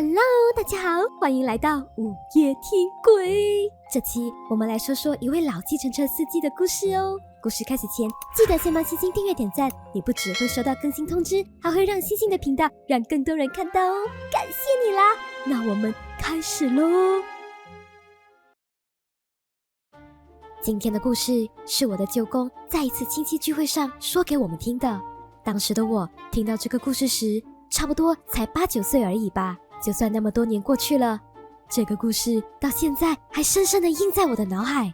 Hello， 大家好，欢迎来到午夜听鬼。这期我们来说说一位老计程车司机的故事哦。故事开始前，记得先帮星星订阅点赞，你不只会收到更新通知，还会让星星的频道让更多人看到哦。感谢你啦！那我们开始咯。今天的故事是我的舅公在一次亲戚聚会上说给我们听的。当时的我听到这个故事时，差不多才8、9岁而已吧。就算那么多年过去了，这个故事到现在还深深地印在我的脑海。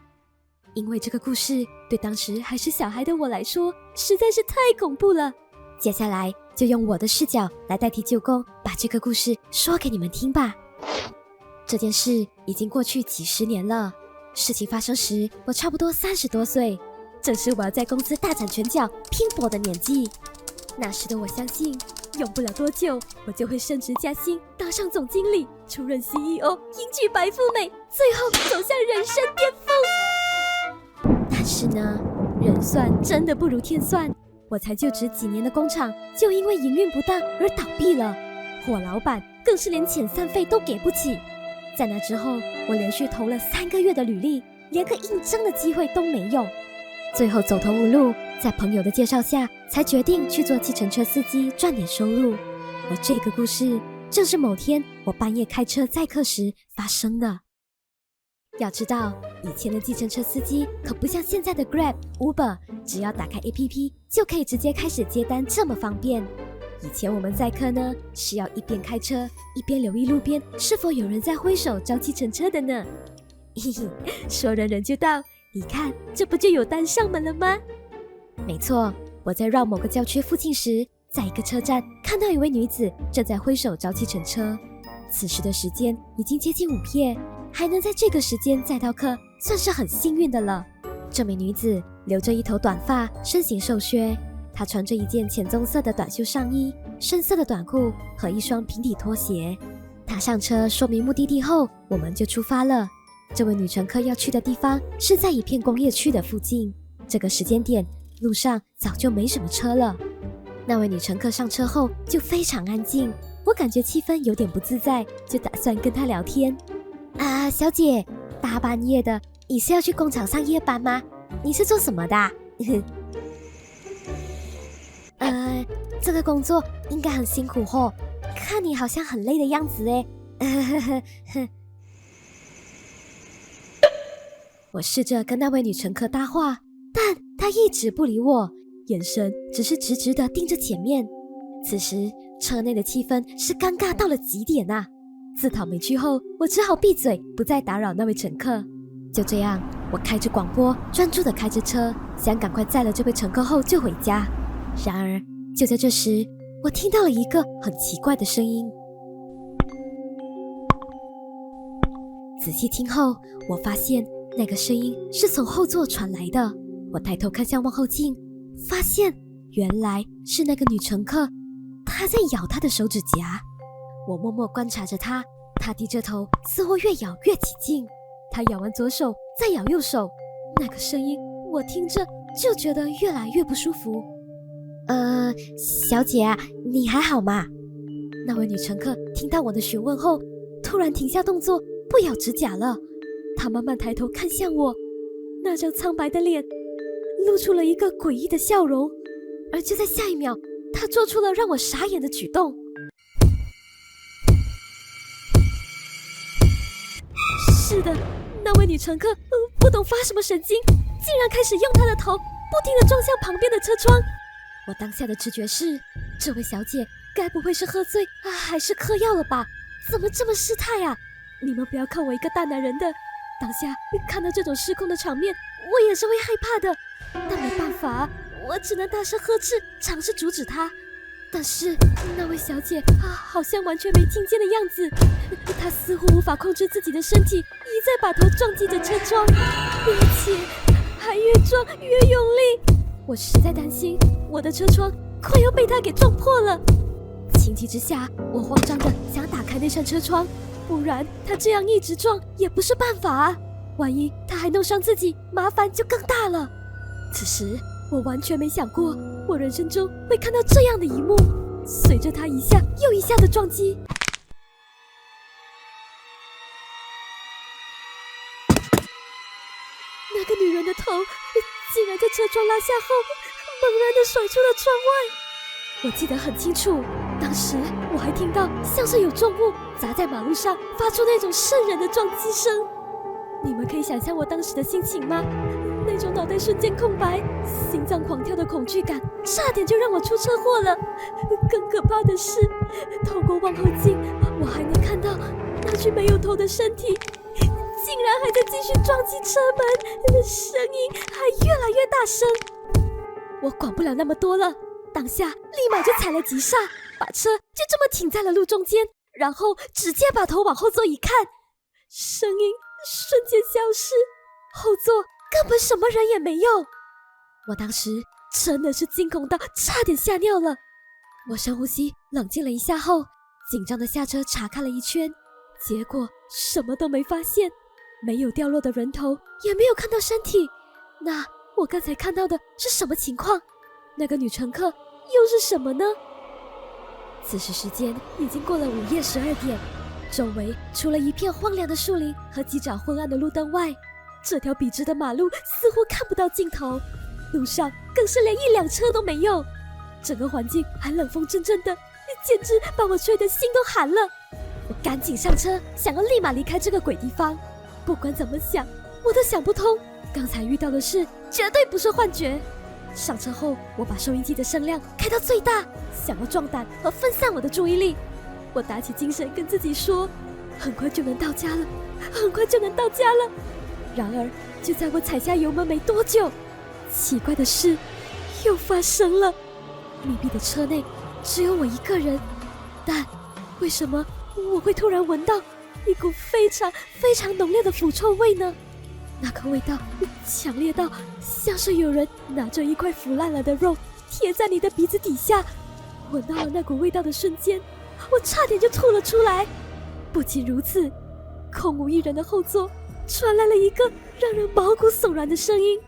因为这个故事对当时还是小孩的我来说实在是太恐怖了。接下来就用我的视角来代替舅公把这个故事说给你们听吧。这件事已经过去几十年了，事情发生时我差不多30多岁，正是我要在公司大展拳脚拼搏的年纪。那时的我相信用不了多久，我就会升职加薪，当上总经理，出任 CEO， 迎娶白富美，最后走向人生巅峰。但是呢，人算真的不如天算，我才就职几年的工厂就因为营运不当而倒闭了，我老板更是连遣散费都给不起。在那之后，我连续投了3个月的履历，连个应征的机会都没有。最后走投无路，在朋友的介绍下，才决定去做计程车司机赚点收入。而这个故事正是某天我半夜开车载客时发生的。要知道，以前的计程车司机可不像现在的 Grab、Uber， 只要打开 APP 就可以直接开始接单这么方便。以前我们载客呢，是要一边开车一边留意路边是否有人在挥手招计程车的呢。嘿嘿，说人人就到，你看这不就有单上门了吗？没错，我在绕某个郊区附近时，在一个车站看到一位女子正在挥手招计程车。此时的时间已经接近午夜，还能在这个时间载到客，算是很幸运的了。这名女子留着一头短发，身形瘦削，她穿着一件浅棕色的短袖上衣、深色的短裤和一双平底拖鞋。她上车说明目的地后，我们就出发了。这位女乘客要去的地方是在一片工业区的附近，这个时间点路上早就没什么车了。那位女乘客上车后就非常安静，我感觉气氛有点不自在，就打算跟她聊天。小姐，大半夜的，你是要去工厂上夜班吗？你是做什么的？这个工作应该很辛苦哦，看你好像很累的样子诶。我试着跟那位女乘客搭话，但她一直不理我，眼神只是直直地盯着前面。此时车内的气氛是尴尬到了极点啊！自讨没趣后，我只好闭嘴，不再打扰那位乘客。就这样，我开着广播，专注地开着车，想赶快载了这位乘客后就回家。然而，就在这时，我听到了一个很奇怪的声音。仔细听后，我发现那个声音是从后座传来的。我抬头看向望后镜，发现原来是那个女乘客，她在咬她的手指甲。我默默观察着她，她低着头，似乎越咬越起劲。她咬完左手，再咬右手，那个声音我听着就觉得越来越不舒服。小姐啊，你还好吗？那位女乘客听到我的询问后，突然停下动作，不咬指甲了。她慢慢抬头看向我，那张苍白的脸露出了一个诡异的笑容，而就在下一秒，她做出了让我傻眼的举动。是的，那位女乘客不懂发什么神经，竟然开始用她的头不停地撞向旁边的车窗。我当下的直觉是，这位小姐该不会是喝醉还是嗑药了吧？怎么这么失态啊？你们不要看我一个大男人的，当下看到这种失控的场面，我也是会害怕的。但没办法，我只能大声呵斥，尝试阻止她。但是那位小姐好像完全没听见的样子，她似乎无法控制自己的身体，一再把头撞击着车窗，并且还越撞越用力。我实在担心我的车窗快要被她给撞破了。情急之下，我慌张的想打开那扇车窗，不然她这样一直撞也不是办法啊！万一她还弄伤自己，麻烦就更大了。此时我完全没想过，我人生中会看到这样的一幕，随着她一下又一下的撞击，个女人的头竟然在车窗拉下后猛然地甩出了窗外。我记得很清楚，当时我还听到像是有重物砸在马路上发出那种瘆人的撞击声。你们可以想象我当时的心情吗？那种脑袋瞬间空白，心脏狂跳的恐惧感，差点就让我出车祸了。更可怕的是，透过望后镜，我还能看到那具没有头的身体竟然还在继续撞击车门，声音还越来越大声。我管不了那么多了，当下立马就踩了急刹，把车就这么停在了路中间，然后直接把头往后座一看，声音瞬间消失，后座根本什么人也没有。我当时真的是惊恐到差点吓尿了。我深呼吸，冷静了一下后，紧张的下车查看了一圈，结果什么都没发现，没有掉落的人头，也没有看到身体。那我刚才看到的是什么情况？那个女乘客又是什么呢？此时时间已经过了午夜12点，周围除了一片荒凉的树林和几盏昏暗的路灯外，这条笔直的马路似乎看不到尽头，路上更是连一辆车都没有，整个环境还冷风阵阵的，简直把我吹得心都寒了。我赶紧上车，想要立马离开这个鬼地方。不管怎么想，我都想不通，刚才遇到的事绝对不是幻觉。上车后，我把收音机的声量开到最大，想要壮胆和分散我的注意力。我打起精神跟自己说，很快就能到家了，很快就能到家了。然而，就在我踩下油门没多久，奇怪的事又发生了。密闭的车内只有我一个人，但为什么我会突然闻到一股非常非常浓烈的腐臭味呢？那个味道强烈到像是有人拿着一块腐烂了的肉贴在你的鼻子底下。闻到了那股味道的瞬间，我差点就吐了出来。不仅如此，空无一人的后座传来了一个让人毛骨悚然的声音。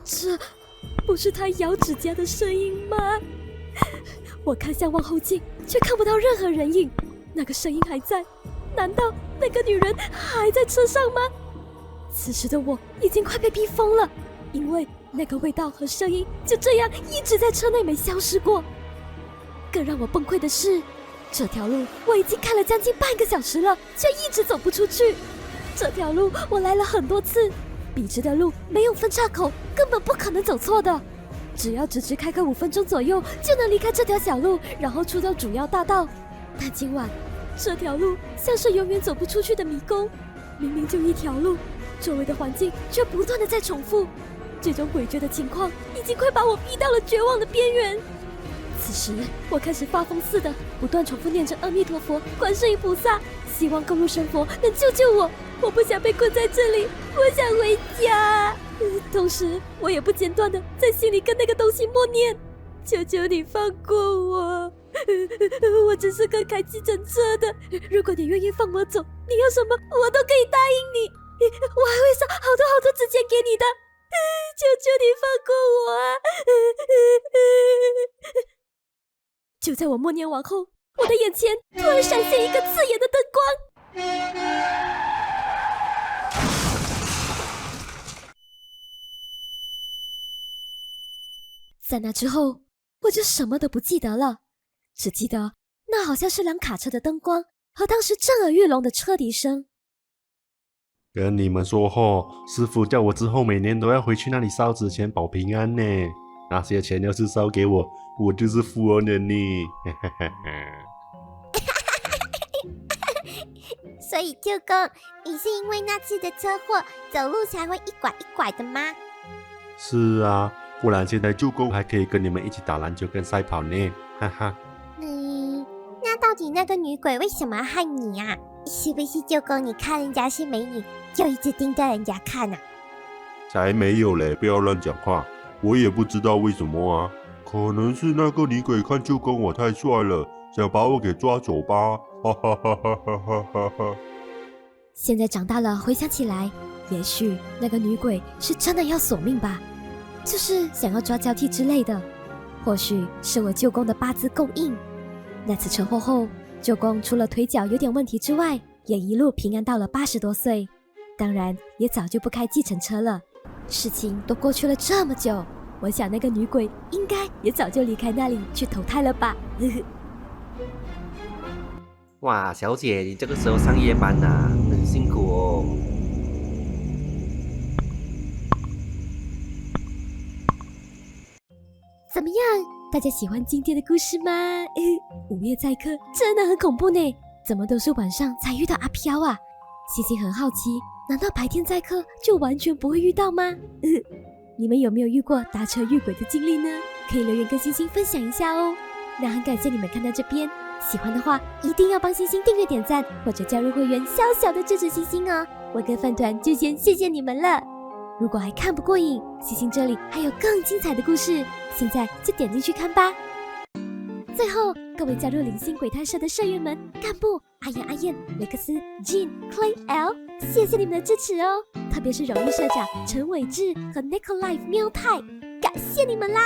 这不是他咬指甲的声音吗？我看向望后镜，却看不到任何人影。那个声音还在，难道那个女人还在车上吗？此时的我已经快被逼疯了，因为那个味道和声音就这样一直在车内没消失过。更让我崩溃的是，这条路我已经开了将近半个小时了，却一直走不出去。这条路我来了很多次，笔直的路没有分岔口，根本不可能走错的。只要直开个5分钟左右，就能离开这条小路，然后出到主要大道。但今晚这条路像是永远走不出去的迷宫，明明就一条路，周围的环境却不断的在重复。这种诡谲的情况已经快把我逼到了绝望的边缘。此时我开始发疯似的不断重复念着阿弥陀佛、观世音菩萨，希望各路神佛能救救我。我不想被困在这里，我想回家。同时我也不间断的在心里跟那个东西默念，求求你放过我，我只是个开计程车的，如果你愿意放我走，你要什么我都可以答应你，我还会烧好多纸钱给你的，求求你放过我啊。就在我默念完后，我的眼前突然闪现一个刺眼的灯光。在那之后，我就什么都不记得了，只记得那好像是辆卡车的灯光和当时震耳欲聋的车笛声。跟你们说吼，师父叫我之后每年都要回去那里烧纸钱保平安呢。那些钱要是烧给我，我就是富翁了呢。所以舅公，你是因为那次的车祸走路才会一拐一拐的吗？是啊，不然现在舅公还可以跟你们一起打篮球跟赛跑呢，哈哈。那到底那个女鬼为什么要害你啊？是不是舅公你看人家是美女，就一直盯着人家看啊？才没有嘞，不要乱讲话。我也不知道为什么啊，可能是那个女鬼看舅公我太帅了，想把我给抓走吧，哈哈哈哈哈哈哈。现在长大了回想起来，也许那个女鬼是真的要索命吧，就是想要抓交替之类的。或许是我舅公的八字够硬。那次车祸后，舅公除了腿脚有点问题之外，也一路平安到了80多岁，当然也早就不开计程车了。事情都过去了这么久，我想那个女鬼应该也早就离开那里去投胎了吧。哇，小姐，你这个时候上夜班啊，很辛苦哦。怎么样？大家喜欢今天的故事吗？午夜载客真的很恐怖呢，怎么都是晚上才遇到阿飘啊？星星很好奇，难道白天载客就完全不会遇到吗？你们有没有遇过搭车遇鬼的经历呢？可以留言跟星星分享一下哦。那很感谢你们看到这边，喜欢的话一定要帮星星订阅点赞，或者加入会员小小的支持星星哦。我跟饭团就先谢谢你们了。如果还看不过瘾，星星这里还有更精彩的故事，现在就点进去看吧。最后，各位加入灵性鬼探社的社员们，干部阿燕、阿燕、雷克斯、Jean、Clay、L， 谢谢你们的支持哦，特别是荣誉社长陈伟志和 Nicolai 喵太，感谢你们啦！